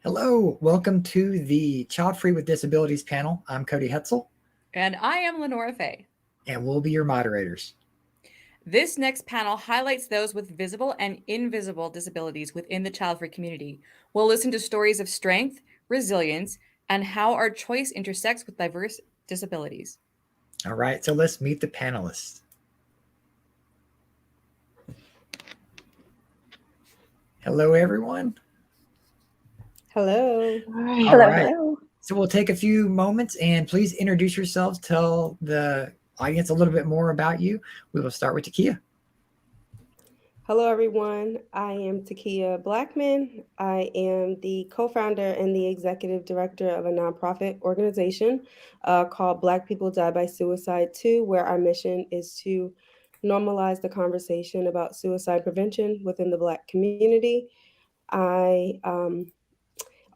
Hello, welcome to the Childfree with Disabilities panel. I'm Cody Hetzel, And I am Lenora Fay. and we'll be your moderators. This next panel highlights those with visible and invisible disabilities within the child free community. We'll listen to stories of strength, resilience, and how our choice intersects with diverse disabilities. All right, so let's meet the panelists. Hello, everyone. Hello. All Hello, right, hello. so we'll take a few moments and please introduce yourselves, tell the audience a little bit more about you. We will start with Takia. Hello, everyone. I am Takia Blackman. I am the co-founder and the executive director of a nonprofit organization called Black People Die by Suicide 2, where our mission is to normalize the conversation about suicide prevention within the Black community. I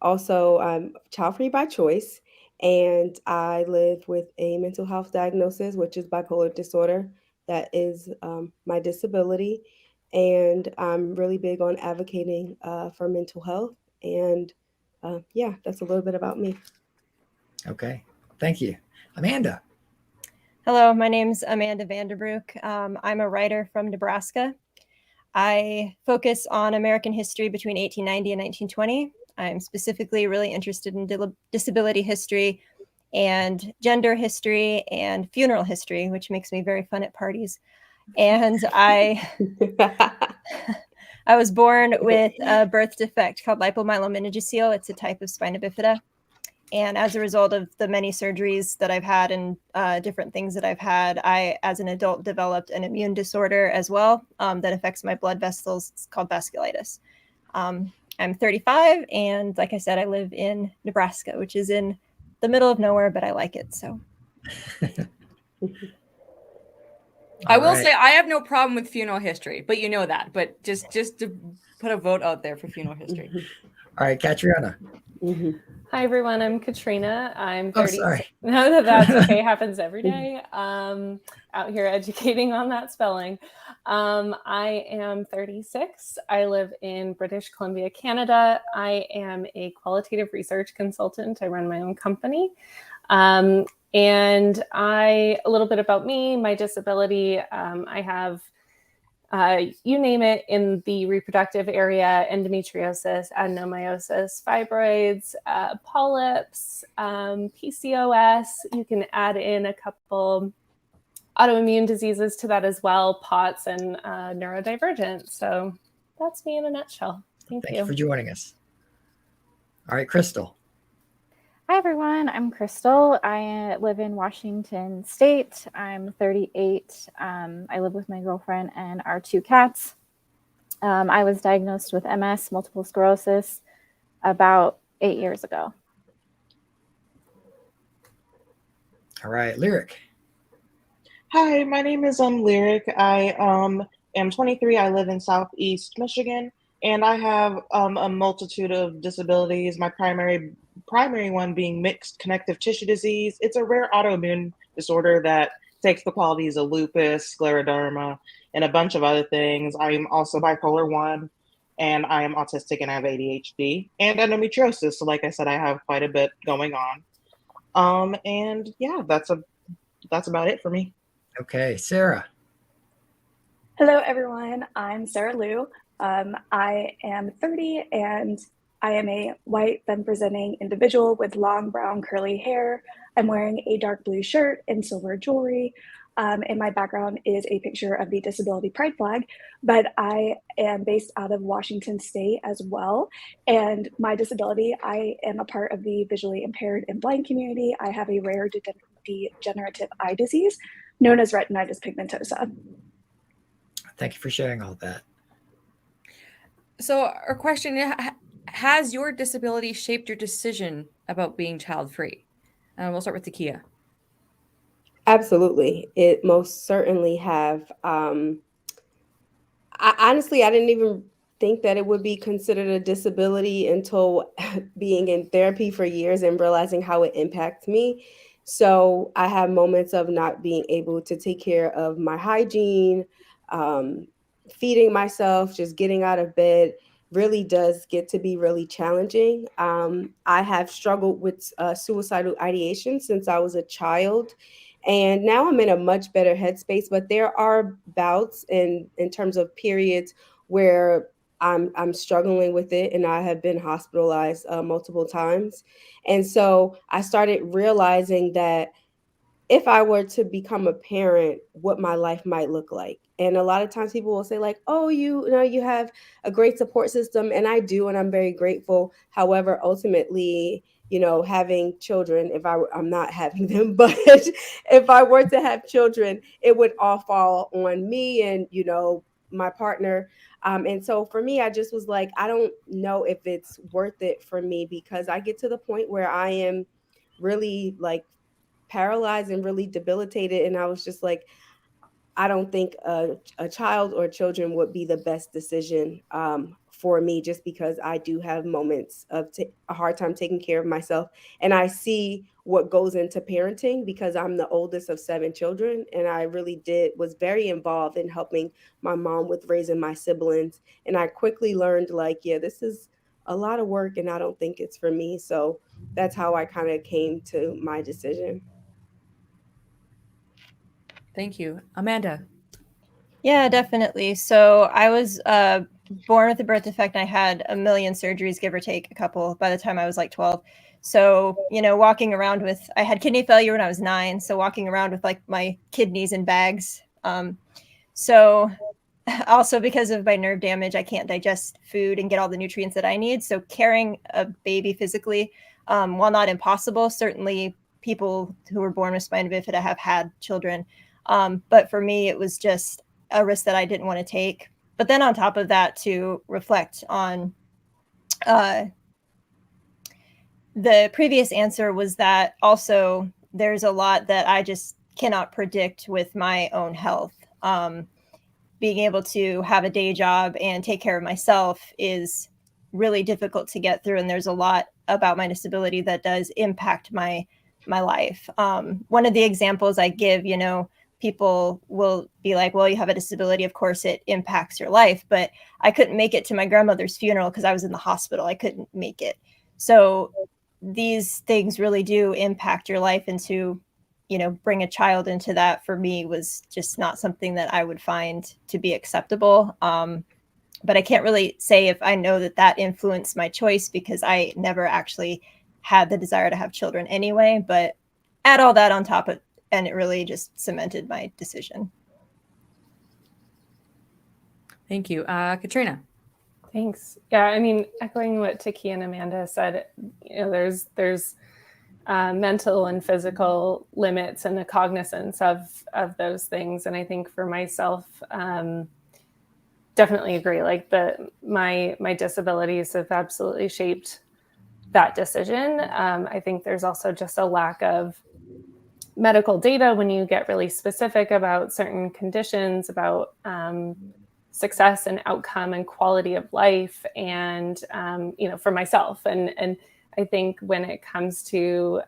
also, I'm child free by choice, and I live with a mental health diagnosis, which is bipolar disorder. That is my disability. And I'm really big on advocating for mental health. And yeah, that's a little bit about me. Okay, thank you. Amanda. Hello, my name's Amanda Vanderbroek. I'm a writer from Nebraska. I focus on American history between 1890 and 1920. I'm specifically really interested in disability history and gender history and funeral history, which makes me very fun at parties. And I was born with a birth defect called lipomyelonmeningocele. It's a type of spina bifida. And as a result of the many surgeries that I've had and different things that I've had, I, as an adult, developed an immune disorder as well that affects my blood vessels. It's called vasculitis. I'm 35, and like I said, I live in Nebraska, which is in the middle of nowhere, but I like it. So, I will say I have no problem with funeral history, but you know that. But just to put a vote out there for funeral history. All right, Catriona. Hi, everyone. I'm Katrina. I'm 30. Oh, sorry. No, that's okay. Happens every day. Out here educating on that spelling. I am 36. I live in British Columbia, Canada. I am a qualitative research consultant. I run my own company. And a little bit about me, my disability. I have you name it in the reproductive area: endometriosis, adenomyosis, fibroids, polyps, PCOS. You can add in a couple autoimmune diseases to that as well, POTS and neurodivergent. So that's me in a nutshell. Thank you for joining us. All right, Crystal. Hi, everyone. I'm Crystal. I live in Washington State. I'm 38. I live with my girlfriend and our 2 cats. I was diagnosed with MS, multiple sclerosis, about 8 years ago. All right, Lyric. Hi, my name is Lyric. I am 23. I live in Southeast Michigan, and I have a multitude of disabilities. My primary one being mixed connective tissue disease. It's a rare autoimmune disorder that takes the qualities of lupus, scleroderma, and a bunch of other things. I'm also bipolar 1, and I am autistic and have ADHD and endometriosis. So like I said, I have quite a bit going on. And yeah, that's about it for me. Okay, Sarah. Hello, everyone. I'm Sarah Liu. I am 30, and I am a white, femme-presenting individual with long, brown, curly hair. I'm wearing a dark blue shirt and silver jewelry. And my background is a picture of the Disability Pride flag, but I am based out of Washington State as well. And my disability, I am a part of the visually impaired and blind community. I have a rare degenerative eye disease known as retinitis pigmentosa. Thank you for sharing all that. So our question: has your disability shaped your decision about being child-free? We'll start with Takia. Absolutely. It most certainly have. Honestly, I didn't even think that it would be considered a disability until being in therapy for years and realizing how it impacts me. So I have moments of not being able to take care of my hygiene, feeding myself, just getting out of bed. really does get to be really challenging. I have struggled with suicidal ideation since I was a child. And now I'm in a much better headspace, but there are bouts in terms of periods where I'm struggling with it, and I have been hospitalized multiple times. And so I started realizing that if I were to become a parent, what my life might look like. And a lot of times people will say like, "Oh, you know, you have a great support system," and I do, and I'm very grateful. However, ultimately, you know, having children, I'm not having them, but if I were to have children, it would all fall on me and, you know, my partner. And so for me, I just was like, I don't know if it's worth it for me, because I get to the point where I am really like paralyzed and really debilitated. And I was just like, I don't think a child or children would be the best decision for me, just because I do have moments of a hard time taking care of myself. And I see what goes into parenting because I'm the oldest of 7 children. And I really was very involved in helping my mom with raising my siblings. And I quickly learned like, yeah, this is a lot of work and I don't think it's for me. So that's how I kind of came to my decision. Thank you. Amanda. Yeah, definitely. So I was born with a birth defect. And I had a million surgeries, give or take a couple, by the time I was like 12. So, you know, I had kidney failure when I was 9. So walking around with like my kidneys in bags. So also because of my nerve damage, I can't digest food and get all the nutrients that I need. So carrying a baby physically, while not impossible, certainly people who were born with spina bifida have had children. But for me, it was just a risk that I didn't want to take. But then on top of that, to reflect on the previous answer, was that also there's a lot that I just cannot predict with my own health. Being able to have a day job and take care of myself is really difficult to get through. And there's a lot about my disability that does impact my life. One of the examples I give, you know, people will be like, well, you have a disability, of course it impacts your life. But I couldn't make it to my grandmother's funeral because I was in the hospital. I couldn't make it. So these things really do impact your life. And to, you know, bring a child into that, for me, was just not something that I would find to be acceptable. But I can't really say if I know that that influenced my choice, because I never actually had the desire to have children anyway. But add all that on top of, and it really just cemented my decision. Thank you. Katrina. Thanks. Yeah, I mean, echoing what Taki and Amanda said, you know, there's mental and physical limits and the cognizance of those things. And I think for myself, definitely agree. Like my disabilities have absolutely shaped that decision. I think there's also just a lack of medical data when you get really specific about certain conditions, about success and outcome and quality of life. And, you know, for myself, and I think when it comes to,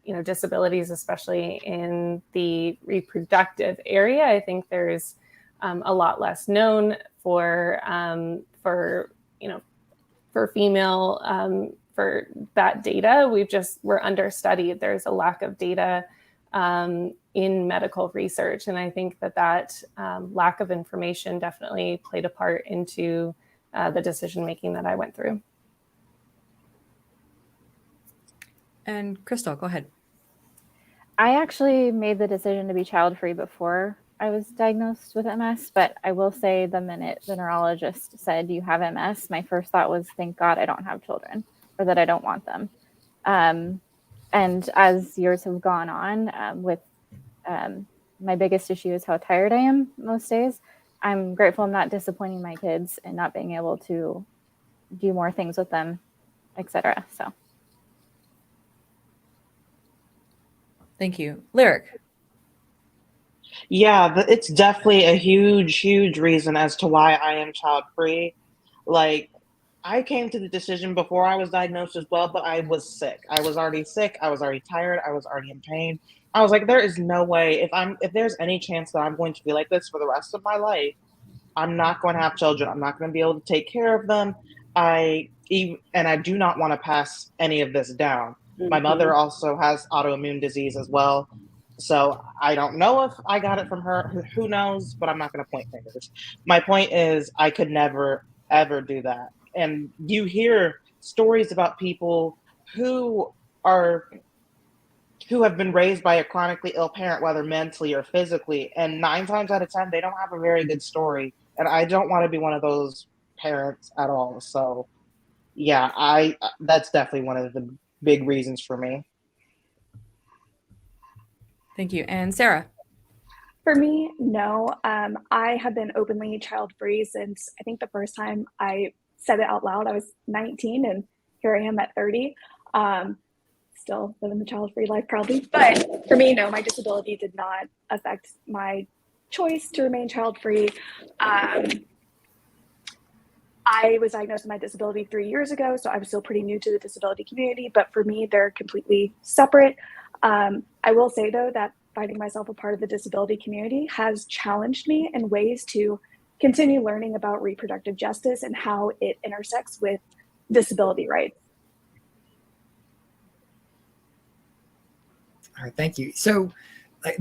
you know, disabilities, especially in the reproductive area, I think there's a lot less known for you know, for female, for that data. We're understudied. There's a lack of data in medical research. And I think that lack of information definitely played a part into the decision-making that I went through. And Crystal, go ahead. I actually made the decision to be child-free before I was diagnosed with MS, but I will say the minute the neurologist said you have MS, my first thought was, thank God I don't have children, or that I don't want them. And as years have gone on, with my biggest issue is how tired I am most days. I'm grateful I'm not disappointing my kids and not being able to do more things with them, etc. So. Thank you. Lyric. Yeah, it's definitely a huge reason as to why I am child free. Like, I came to the decision before I was diagnosed as well, but I was sick. I was already sick. I was already tired. I was already in pain. I was like, there is no way, if there's any chance that I'm going to be like this for the rest of my life, I'm not going to have children. I'm not going to be able to take care of them. I do not want to pass any of this down. My mother also has autoimmune disease as well. So I don't know if I got it from her. Who knows? But I'm not going to point fingers. My point is, I could never, ever do that. And you hear stories about people who have been raised by a chronically ill parent, whether mentally or physically, and 9 times out of 10, they don't have a very good story. And I don't want to be one of those parents at all. So yeah, that's definitely one of the big reasons for me. Thank you. And Sarah? For me, no. I have been openly child-free since I think the first time I said it out loud, I was 19, and here I am at 30. Still living the child-free life proudly. But for me, no, my disability did not affect my choice to remain child-free. I was diagnosed with my disability 3 years ago, so I was still pretty new to the disability community, but for me, they're completely separate. I will say, though, that finding myself a part of the disability community has challenged me in ways to continue learning about reproductive justice and how it intersects with disability rights. All right, thank you. So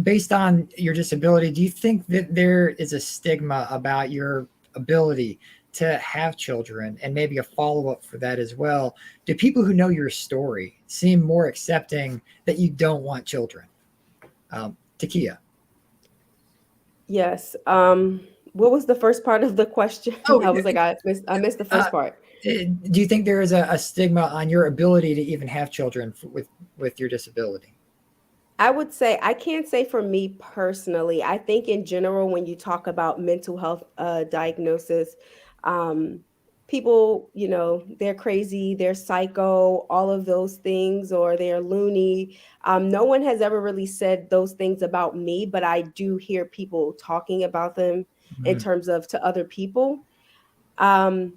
based on your disability, do you think that there is a stigma about your ability to have children, and maybe a follow-up for that as well? Do people who know your story seem more accepting that you don't want children? Takia. Yes. What was the first part of the question? Oh, I was like, I missed the first part. Do you think there is a stigma on your ability to even have children with your disability? I would say, I can't say for me personally. I think in general, when you talk about mental health diagnosis, people, they're crazy, they're psycho, all of those things, or they're loony. No one has ever really said those things about me, but I do hear people talking about them in terms of to other people. When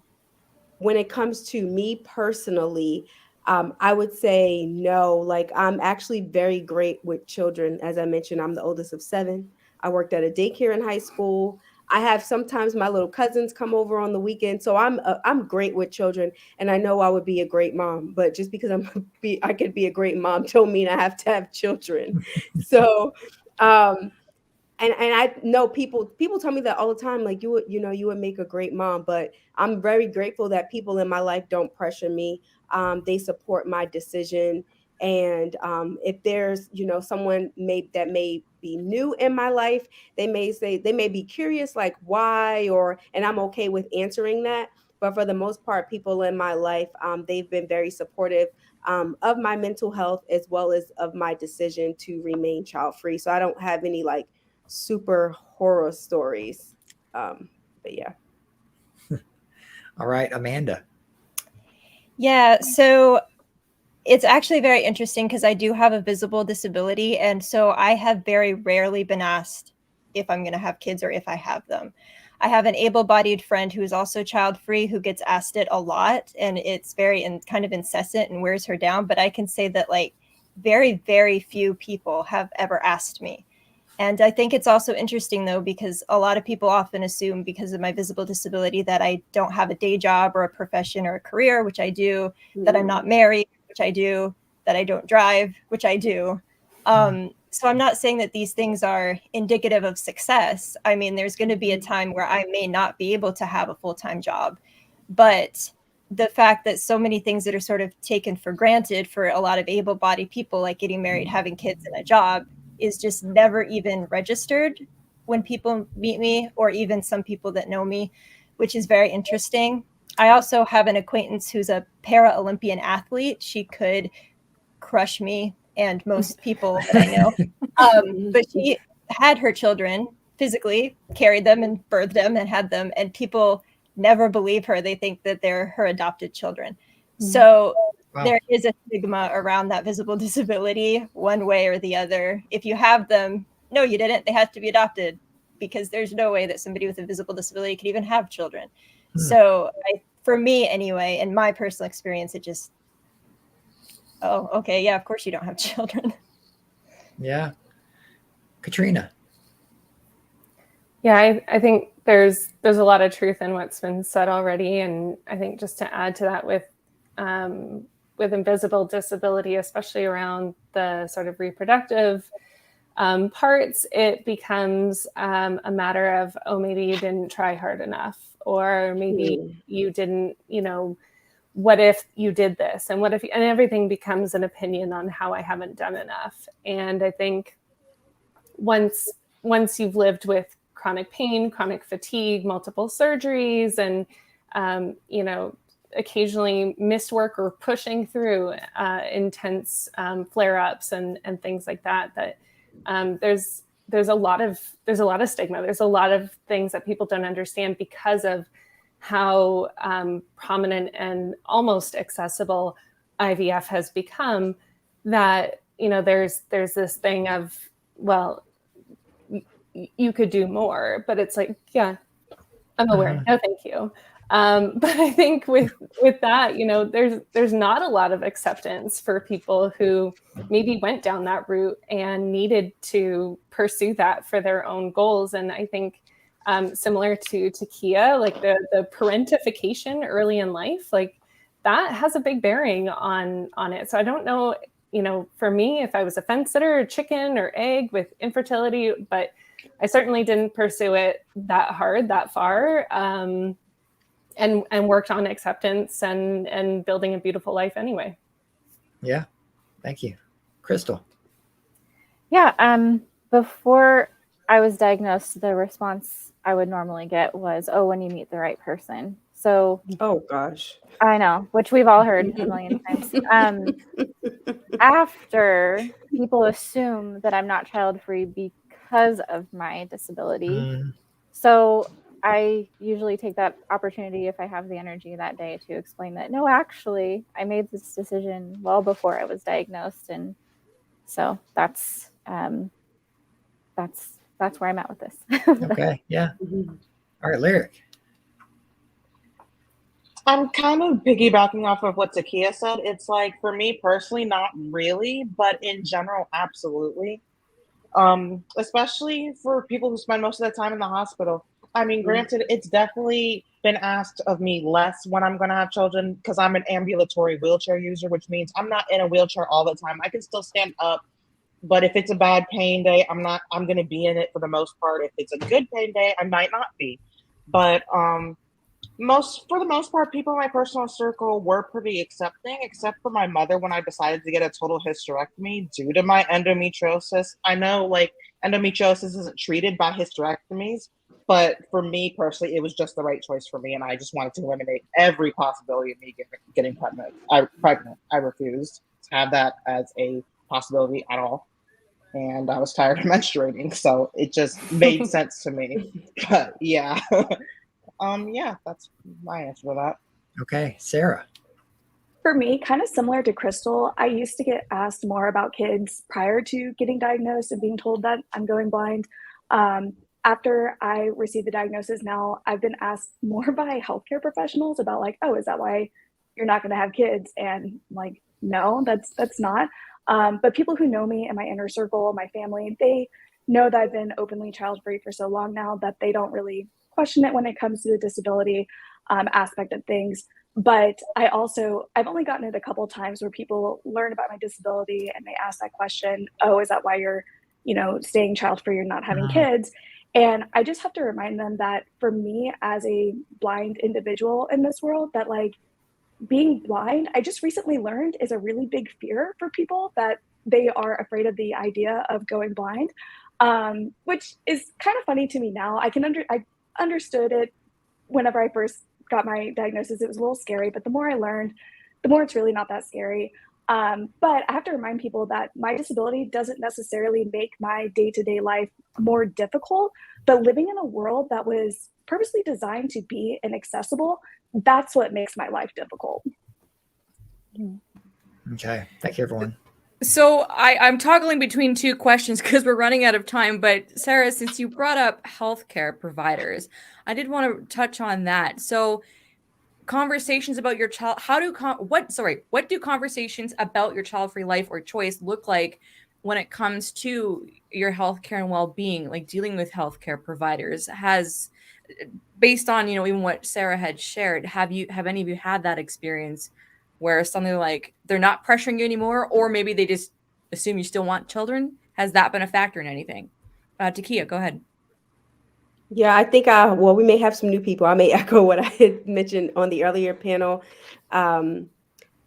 it comes to me personally, I would say no. Like, I'm actually very great with children. As I mentioned, I'm the oldest of 7. I worked at a daycare in high school. I have sometimes my little cousins come over on the weekend, so I'm great with children, and I know I would be a great mom. But just because I could be a great mom, don't mean I have to have children. So, and I know people tell me that all the time, like, you would make a great mom. But I'm very grateful that people in my life don't pressure me. They support my decision. And if there's someone that may be new in my life, they may be curious, like, why, and I'm okay with answering that. But for the most part, people in my life, they've been very supportive of my mental health, as well as of my decision to remain child free. So I don't have any like super horror stories. But yeah. All right, Amanda. Yeah, so it's actually very interesting because I do have a visible disability. And so I have very rarely been asked if I'm going to have kids or if I have them. I have an able-bodied friend who is also child-free who gets asked it a lot, and it's very kind of incessant and wears her down. But I can say that like very, very few people have ever asked me. And I think it's also interesting, though, because a lot of people often assume because of my visible disability that I don't have a day job or a profession or a career, which I do, that I'm not married, which I do, that I don't drive, which I do. So I'm not saying that these things are indicative of success. I mean, there's going to be a time where I may not be able to have a full-time job, but the fact that so many things that are sort of taken for granted for a lot of able-bodied people, like getting married, having kids, and a job, is just never even registered when people meet me, or even some people that know me, which is very interesting. I also have an acquaintance who's a para-Olympian athlete. She could crush me and most people that I know. But she had her children, physically carried them and birthed them and had them, and people never believe her. They think that they're her adopted children. So there is a stigma around that visible disability one way or the other. If you have them, no, you didn't. They have to be adopted, because there's no way that somebody with a visible disability could even have children. So for me anyway, in my personal experience, it just, oh, okay, yeah, of course you don't have children. Yeah. Katrina. Yeah, I think there's a lot of truth in what's been said already, and I think just to add to that with invisible disability, especially around the sort of reproductive parts, it becomes a matter of, oh, maybe you didn't try hard enough, or maybe you didn't, what if you did this, and what if, and everything becomes an opinion on how I haven't done enough. And I think once you've lived with chronic pain, chronic fatigue, multiple surgeries, and occasionally missed work or pushing through intense flare-ups and things like that, there's a lot of stigma. There's a lot of things that people don't understand because of how prominent and almost accessible IVF has become, that there's this thing of, well, you could do more, but it's like, yeah, I'm aware. No, thank you. But I think with that, there's not a lot of acceptance for people who maybe went down that route and needed to pursue that for their own goals. And I think similar to Kia, like the parentification early in life, like that has a big bearing on it. So I don't know, for me, if I was a fence sitter or chicken or egg with infertility, but I certainly didn't pursue it that hard, that far, and worked on acceptance and building a beautiful life anyway. Yeah, thank you. Crystal. Yeah, before I was diagnosed, the response I would normally get was, oh, when you meet the right person. So, oh gosh, I know, which we've all heard a million times. After, people assume that I'm not child-free because of my disability. So I usually take that opportunity, if I have the energy that day, to explain that, no, actually, I made this decision well before I was diagnosed. And so that's where I'm at with this. Okay. Yeah. All right, Lyric. I'm kind of piggybacking off of what Takia said. It's like, for me personally, not really, but in general, absolutely. Especially for people who spend most of their time in the hospital. I mean, granted, it's definitely been asked of me less when I'm going to have children, because I'm an ambulatory wheelchair user, which means I'm not in a wheelchair all the time. I can still stand up, but if it's a bad pain day, I'm going to be in it for the most part. If it's a good pain day, I might not be. But for the most part, people in my personal circle were pretty accepting, except for my mother when I decided to get a total hysterectomy due to my endometriosis. I know, like, endometriosis isn't treated by hysterectomies, but for me personally, it was just the right choice for me, and I just wanted to eliminate every possibility of me getting pregnant. I refused to have that as a possibility at all, and I was tired of menstruating, so it just made sense to me. But yeah. Yeah, that's my answer for that. Okay, Sarah. For me, kind of similar to Crystal, I used to get asked more about kids prior to getting diagnosed and being told that I'm going blind. After I received the diagnosis, now I've been asked more by healthcare professionals about, like, oh, is that why you're not going to have kids? And I'm like, no, that's not. But people who know me and my inner circle, my family, they know that I've been openly child-free for so long now that they don't really question it when it comes to the disability aspect of things. But I've only gotten it a couple of times where people learn about my disability and they ask that question, oh, is that why you're, staying child-free, you're not having kids? And I just have to remind them that for me as a blind individual in this world, that, like, being blind, I just recently learned, is a really big fear for people, that they are afraid of the idea of going blind, which is kind of funny to me now. I understood it whenever I first got my diagnosis. It was a little scary, but the more I learned, the more it's really not that scary. But I have to remind people that my disability doesn't necessarily make my day-to-day life more difficult, but living in a world that was purposely designed to be inaccessible, that's what makes my life difficult. Okay, thank you, everyone. So I'm toggling between two questions because we're running out of time. But Sarah, since you brought up healthcare providers, I did want to touch on that. So conversations about your child, what do conversations about your child-free life or choice look like when it comes to your healthcare and well-being, like dealing with healthcare providers, has, based on, you know, even what Sarah had shared, have any of you had that experience where something like they're not pressuring you anymore, or maybe they just assume you still want children? Has that been a factor in anything? Takia, go ahead. Yeah, I think well, we may have some new people. I may echo what I had mentioned on the earlier panel.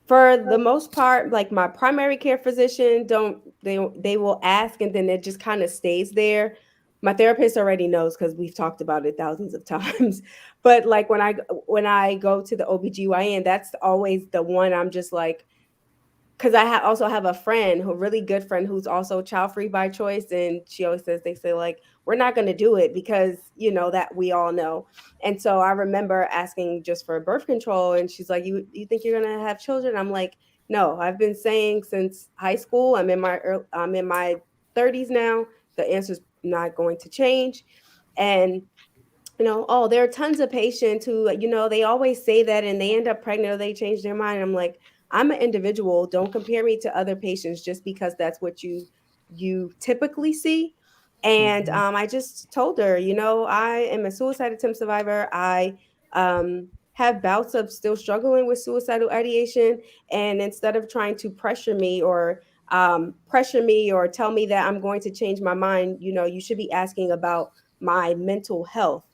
For the most part, like my primary care physician, they will ask and then it just kind of stays there. My therapist already knows because we've talked about it thousands of times. But like when I go to the OBGYN, that's always the one I'm just like, because I also have a friend, a really good friend who's also child free by choice, and she always says, they say like, we're not going to do it because you know that we all know. And so I remember asking just for birth control, and she's like, you think you're going to have children? I'm like, no, I've been saying since high school. I'm in my 30s now. The answer's not going to change. And you know, oh, there are tons of patients who, you know, they always say that and they end up pregnant or they change their mind. I'm like, I'm an individual. Don't compare me to other patients just because that's what you typically see. And I just told her, you know, I am a suicide attempt survivor. I have bouts of still struggling with suicidal ideation. And instead of trying to pressure me or tell me that I'm going to change my mind, you know, you should be asking about my mental health,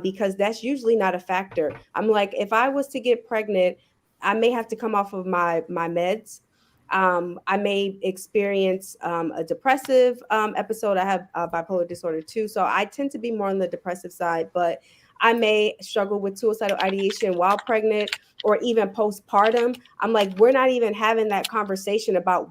because that's usually not a factor. I'm like, if I was to get pregnant, I may have to come off of my meds. I may experience a depressive episode. I have bipolar disorder too, so I tend to be more on the depressive side. But I may struggle with suicidal ideation while pregnant or even postpartum. I'm like, we're not even having that conversation about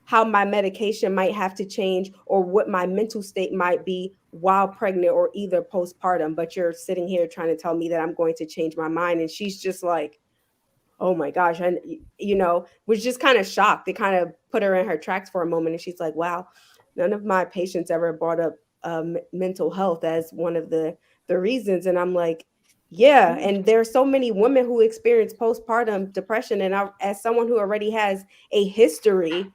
how my medication might have to change or what my mental state might be while pregnant or either postpartum. But you're sitting here trying to tell me that I'm going to change my mind. And she's just like, oh my gosh. And, you know, was just kind of shocked. It kind of put her in her tracks for a moment. And she's like, wow, none of my patients ever brought up mental health as one of the reasons. And I'm like, yeah. And there are so many women who experience postpartum depression. And as someone who already has a history,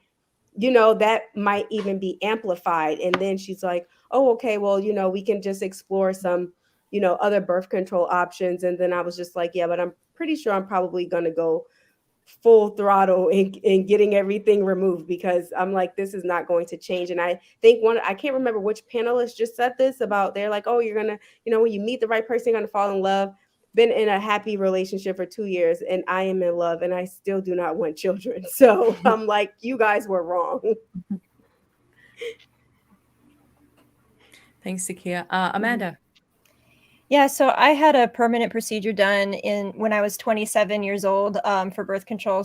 you know, that might even be amplified. And then she's like, oh, okay, well, you know, we can just explore some, you know, other birth control options. And then I was just like, yeah, but I'm pretty sure I'm probably going to go full throttle in getting everything removed, because I'm like, this is not going to change. And I think I can't remember which panelist just said this about, they're like, oh, you're going to, you know, when you meet the right person, you're going to fall in love. Been in a happy relationship for 2 years and I am in love and I still do not want children. So I'm like, you guys were wrong. Thanks, Takia. Amanda. Yeah, so I had a permanent procedure done when I was 27 years old for birth control.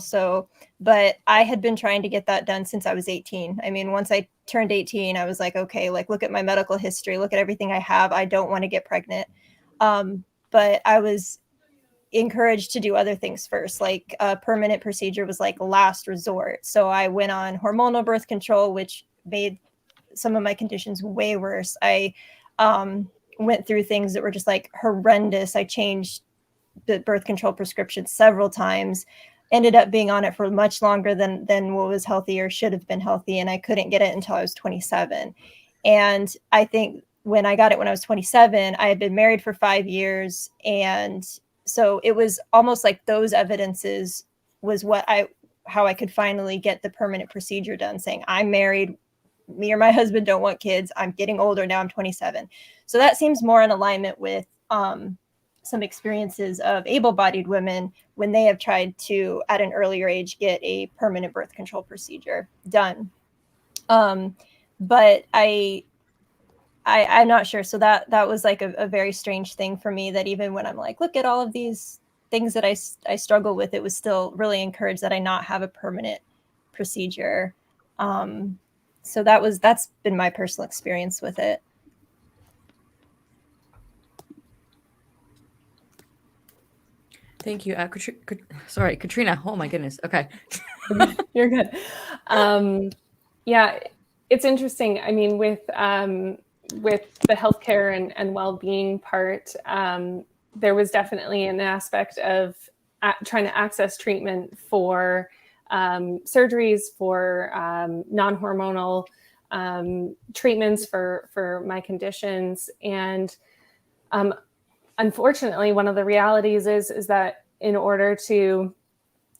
But I had been trying to get that done since I was 18. I mean, once I turned 18, I was like, okay, like look at my medical history, look at everything I have. I don't want to get pregnant. But I was encouraged to do other things first. Like a permanent procedure was like last resort. So I went on hormonal birth control, which made some of my conditions way worse. I went through things that were just like horrendous. I changed the birth control prescription several times, ended up being on it for much longer than what was healthy or should have been healthy. And I couldn't get it until I was 27. And I think when I got it when I was 27, I had been married for 5 years. And so it was almost like those evidences was how I could finally get the permanent procedure done, saying I'm married, me or my husband don't want kids, I'm getting older now, I'm 27. So that seems more in alignment with some experiences of able-bodied women when they have tried to, at an earlier age, get a permanent birth control procedure done. But I'm not sure. So that was like a very strange thing for me, that even when I'm like, look at all of these things that I struggle with, it was still really encouraged that I not have a permanent procedure. So that's been my personal experience with it. Thank you. Sorry, Katrina. Oh my goodness. Okay. You're good. Yeah, it's interesting. I mean, with the healthcare and well-being part, there was definitely an aspect of trying to access treatment for surgeries, for non-hormonal treatments for my conditions. And unfortunately, one of the realities is that in order to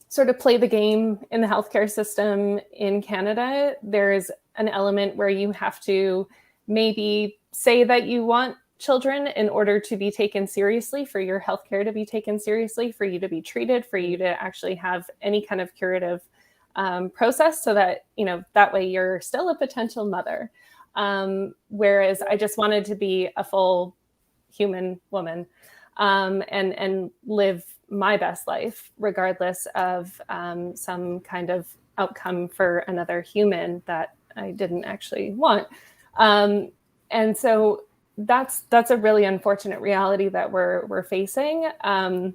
sort of play the game in the healthcare system in Canada, there is an element where you have to maybe say that you want children in order to be taken seriously, for your healthcare to be taken seriously, for you to be treated, for you to actually have any kind of curative process, so that, you know, that way you're still a potential mother. Whereas I just wanted to be a full human woman, and live my best life, regardless of some kind of outcome for another human that I didn't actually want. And so that's a really unfortunate reality that we're facing. And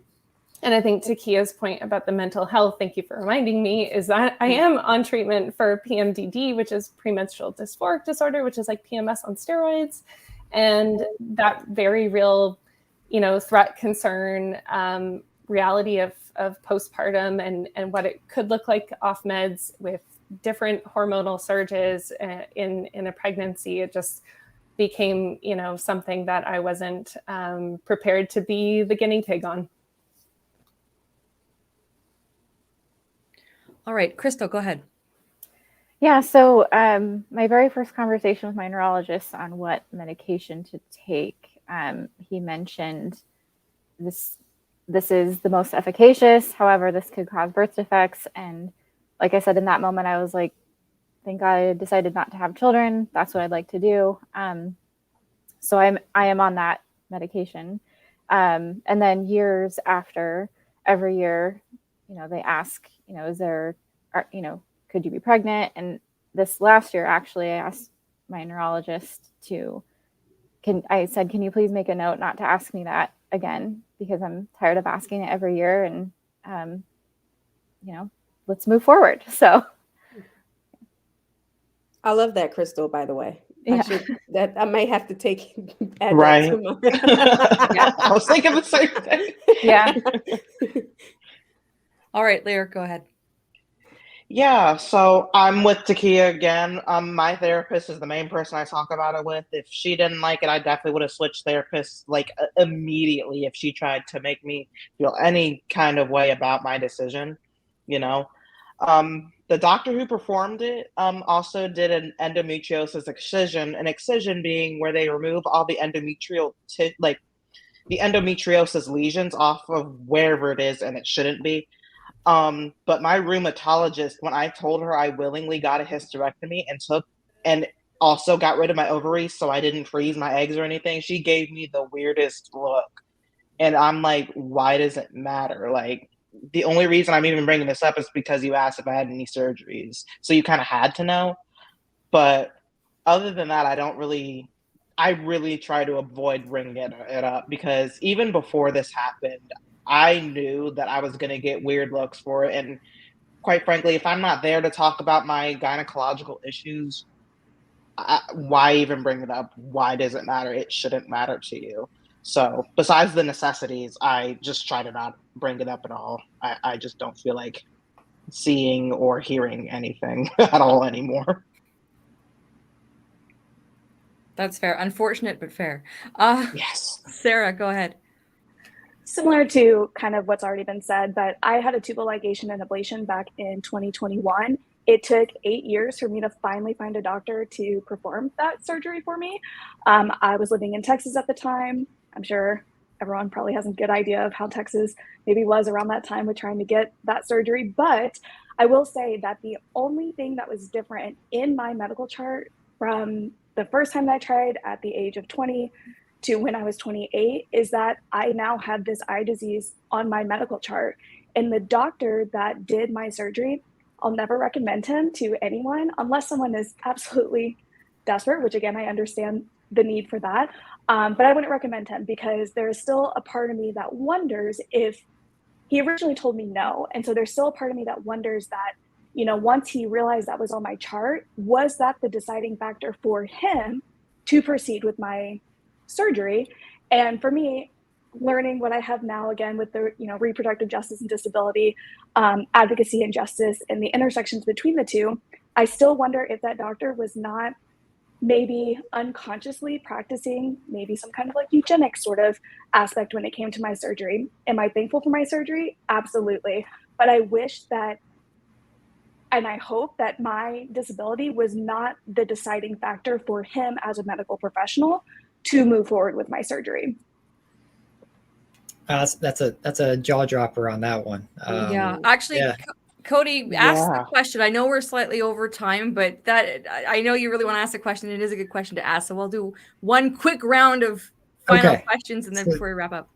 I think to Kia's point about the mental health, thank you for reminding me, is that I am on treatment for PMDD, which is premenstrual dysphoric disorder, which is like PMS on steroids. And that very real, you know, threat, concern, reality of postpartum and what it could look like off meds with different hormonal surges in a pregnancy. It just became, you know, something that I wasn't prepared to be the guinea pig on. All right, Crystal, go ahead. Yeah, so my very first conversation with my neurologist on what medication to take, he mentioned this is the most efficacious. However, this could cause birth defects. And like I said, in that moment, I was like, thank God I decided not to have children. That's what I'd like to do. So I am on that medication. And then years after, every year, you know, they ask, you know, could you be pregnant? And this last year, actually, I asked my neurologist I said, can you please make a note not to ask me that again, because I'm tired of asking it every year, and, you know, let's move forward. So. I love that, Crystal, by the way. Yeah. I might have to add Right. that to my. Yeah. I was thinking the same thing. Yeah. All right, Lyric, go ahead. Yeah, so I'm with Takia again. My therapist is the main person I talk about it with. If she didn't like it, I definitely would have switched therapists like immediately if she tried to make me feel any kind of way about my decision, you know. The doctor who performed it also did an endometriosis excision, an excision being where they remove all the the endometriosis lesions off of wherever it is, and it shouldn't be. But my rheumatologist, when I told her I willingly got a hysterectomy and also got rid of my ovaries so I didn't freeze my eggs or anything, she gave me the weirdest look. And I'm like, why does it matter? Like, the only reason I'm even bringing this up is because you asked if I had any surgeries. So you kind of had to know. But other than that, I really try to avoid bringing it up, because even before this happened, I knew that I was going to get weird looks for it. And quite frankly, if I'm not there to talk about my gynecological issues, why even bring it up? Why does it matter? It shouldn't matter to you. So besides the necessities, I just try to not bring it up at all. I just don't feel like seeing or hearing anything at all anymore. That's fair. Unfortunate, but fair. Yes. Sarah, go ahead. Similar to kind of what's already been said, but I had a tubal ligation and ablation back in 2021. It took 8 years for me to finally find a doctor to perform that surgery for me. I was living in Texas at the time. I'm sure everyone probably has a good idea of how Texas maybe was around that time with trying to get that surgery. But I will say that the only thing that was different in my medical chart from the first time that I tried at the age of 20 to when I was 28 is that I now have this eye disease on my medical chart. And the doctor that did my surgery, I'll never recommend him to anyone unless someone is absolutely desperate, which again, I understand the need for that. But I wouldn't recommend him because there's still a part of me that wonders if he originally told me no. And so there's still a part of me that wonders that, you know, once he realized that was on my chart, was that the deciding factor for him to proceed with my surgery? And for me, learning what I have now, again, with the, reproductive justice and disability, advocacy and justice, and the intersections between the two, I still wonder if that doctor was not maybe unconsciously practicing maybe some kind of like eugenics sort of aspect when it came to my surgery. Am I thankful for my surgery? Absolutely. But I wish that, and I hope that my disability was not the deciding factor for him as a medical professional to move forward with my surgery. That's a jaw dropper on that one. Yeah, actually, yeah. Cody, ask the Yeah. question. I know we're slightly over time, but that I know you really want to ask the question. It is a good question to ask. So we'll do one quick round of final questions and then before we wrap up.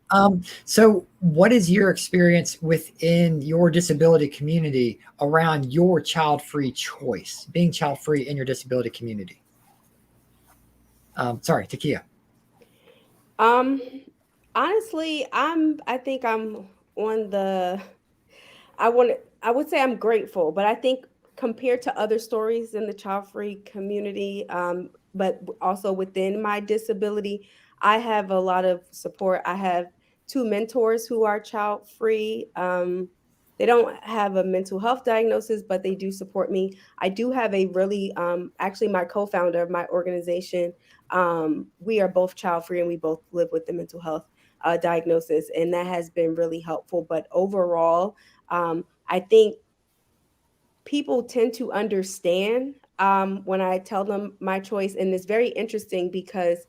So what is your experience within your disability community around your child-free choice, being child-free in your disability community? Sorry, Takia. Honestly, I think I'm on the I would say I'm grateful, but I think compared to other stories in the child-free community, but also within my disability, I have a lot of support. I have two mentors who are child-free. They don't have a mental health diagnosis, but they do support me. I do have a really, actually, my co-founder of my organization. We are both child-free, and we both live with the mental health diagnosis, and that has been really helpful. But overall, I think people tend to understand when I tell them my choice. And it's very interesting because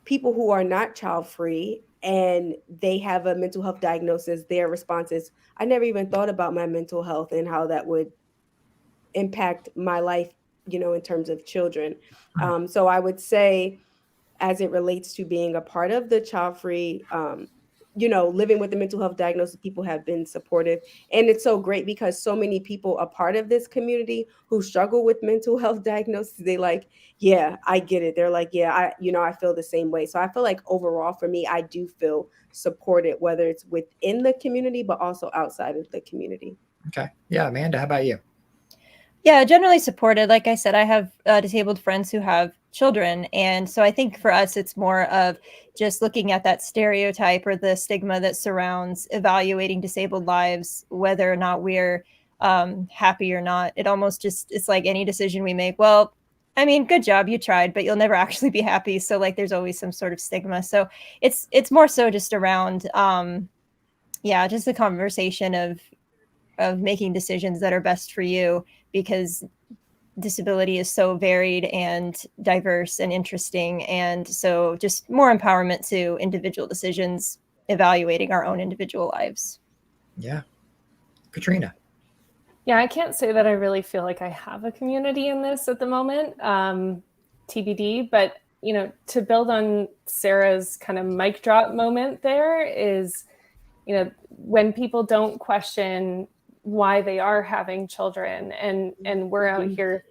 people who are not child free and they have a mental health diagnosis, their response is, I never even thought about my mental health and how that would impact my life, in terms of children. So I would say, as it relates to being a part of the child free, living with the mental health diagnosis, people have been supportive. And it's so great because so many people are part of this community who struggle with mental health diagnosis. They like, yeah, I get it. They're like, yeah, I feel the same way. So I feel like overall for me, I do feel supported, whether it's within the community, but also outside of the community. Okay. Yeah. Amanda, how about you? Yeah, generally supported. Like I said, I have disabled friends who have children. And so I think for us, it's more of just looking at that stereotype or the stigma that surrounds evaluating disabled lives, whether or not we're happy or not. It almost just, it's like any decision we make. Well, I mean, good job, you tried, but you'll never actually be happy. So like there's always some sort of stigma. So it's more so just around, just the conversation of making decisions that are best for you, because disability is so varied and diverse and interesting. And so just more empowerment to individual decisions, evaluating our own individual lives. Yeah. Katrina. Yeah, I can't say that I really feel like I have a community in this at the moment, TBD, but to build on Sarah's kind of mic drop moment there is, when people don't question why they are having children, and we're out here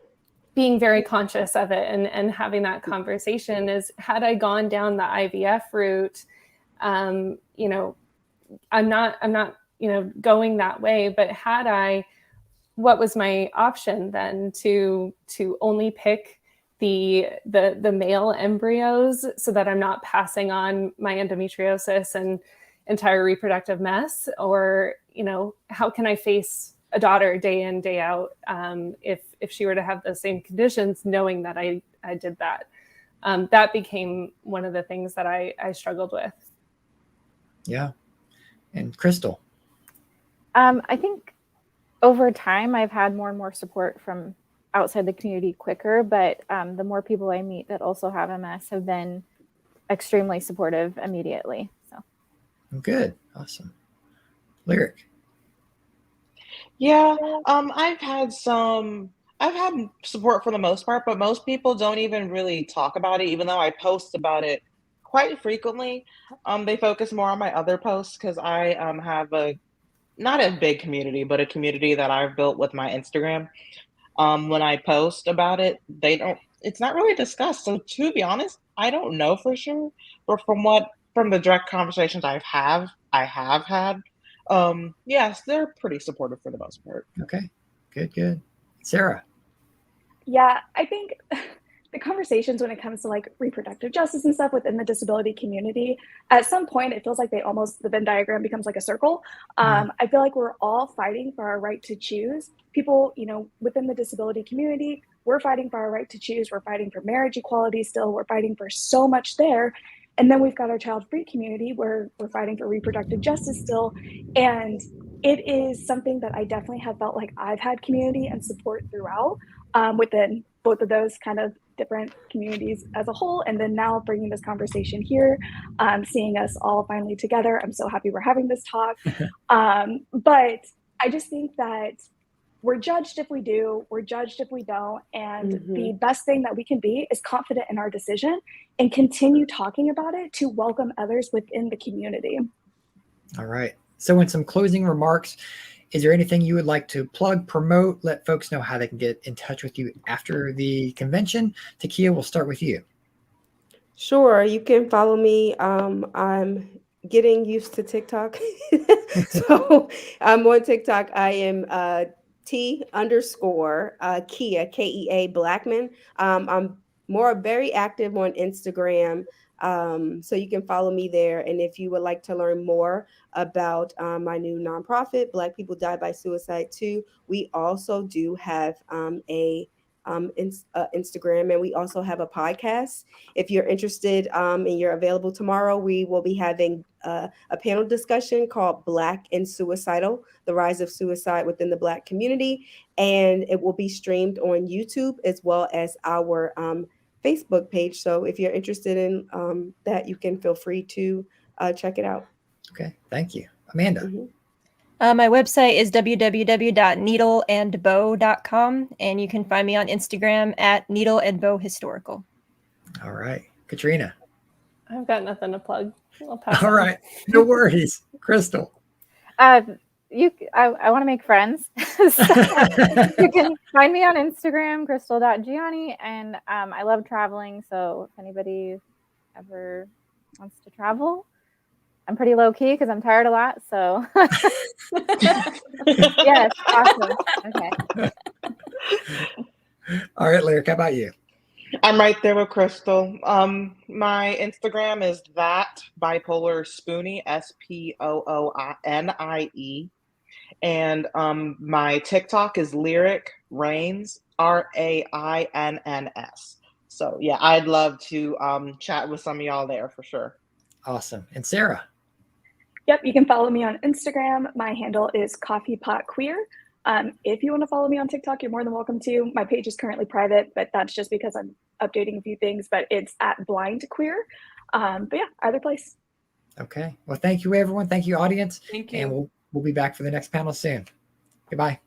being very conscious of it and having that conversation, is had I gone down the IVF route, I'm not going that way, but had I, what was my option then? To only pick the male embryos so that I'm not passing on my endometriosis and entire reproductive mess? Or how can I face a daughter day in, day out, if she were to have the same conditions, knowing that I did that? That became one of the things that I struggled with. Yeah. And Crystal. I think over time, I've had more and more support from outside the community quicker, but the more people I meet that also have MS have been extremely supportive immediately. So good. Awesome. Lyric. Yeah, I've had support for the most part, but most people don't even really talk about it, even though I post about it quite frequently. They focus more on my other posts because I have not a big community, but a community that I've built with my Instagram. When I post about it, it's not really discussed. So to be honest, I don't know for sure, but from the direct conversations I have had, yes, they're pretty supportive for the most part. Okay. Good. Sarah. Yeah, I think the conversations when it comes to like reproductive justice and stuff within the disability community, at some point it feels like the Venn diagram becomes like a circle. I feel like we're all fighting for our right to choose. People, you know, within the disability community, we're fighting for our right to choose. We're fighting for marriage equality still. We're fighting for so much there. And then we've got our child-free community where we're fighting for reproductive justice still. And it is something that I definitely have felt like I've had community and support throughout within both of those kind of different communities as a whole. And then now bringing this conversation here, seeing us all finally together. I'm so happy we're having this talk. But I just think that we're judged if we do, we're judged if we don't. And the best thing that we can be is confident in our decision and continue talking about it to welcome others within the community. All right. So in some closing remarks, is there anything you would like to plug, promote, let folks know how they can get in touch with you after the convention? Takia, we'll start with you. Sure. You can follow me. I'm getting used to TikTok. So I'm on TikTok. I am T_Kia, KEA Blackman. I'm very active on Instagram. So you can follow me there. And if you would like to learn more about my new nonprofit, Black People Die by Suicide Too, we also do have Instagram, and we also have a podcast. If you're interested and you're available tomorrow, we will be having a panel discussion called Black and Suicidal, the Rise of Suicide Within the Black Community. And it will be streamed on YouTube as well as our Facebook page. So if you're interested in that, you can feel free to check it out. Okay, thank you. Amanda. My website is www.needleandbow.com, and you can find me on Instagram at needleandbowhistorical. All right. Katrina. I've got nothing to plug. I'll pass All on. right. No worries. Crystal. I want to make friends. So you can find me on Instagram, crystal.gianni, and I love traveling. So if anybody ever wants to travel, I'm pretty low key because I'm tired a lot. So yes, awesome. Okay. All right, Lyric, how about you? I'm right there with Crystal. My Instagram is that bipolar spoonie, SPOONIE. And my TikTok is Lyric Rains, RAINNS. So yeah, I'd love to chat with some of y'all there for sure. Awesome. And Sarah. Yep, you can follow me on Instagram. My handle is coffeepotqueer. If you want to follow me on TikTok, you're more than welcome to. My page is currently private, but that's just because I'm updating a few things, but it's at blindqueer. But yeah, either place. Okay. Well, thank you, everyone. Thank you, audience. Thank you. And we'll be back for the next panel soon. Goodbye.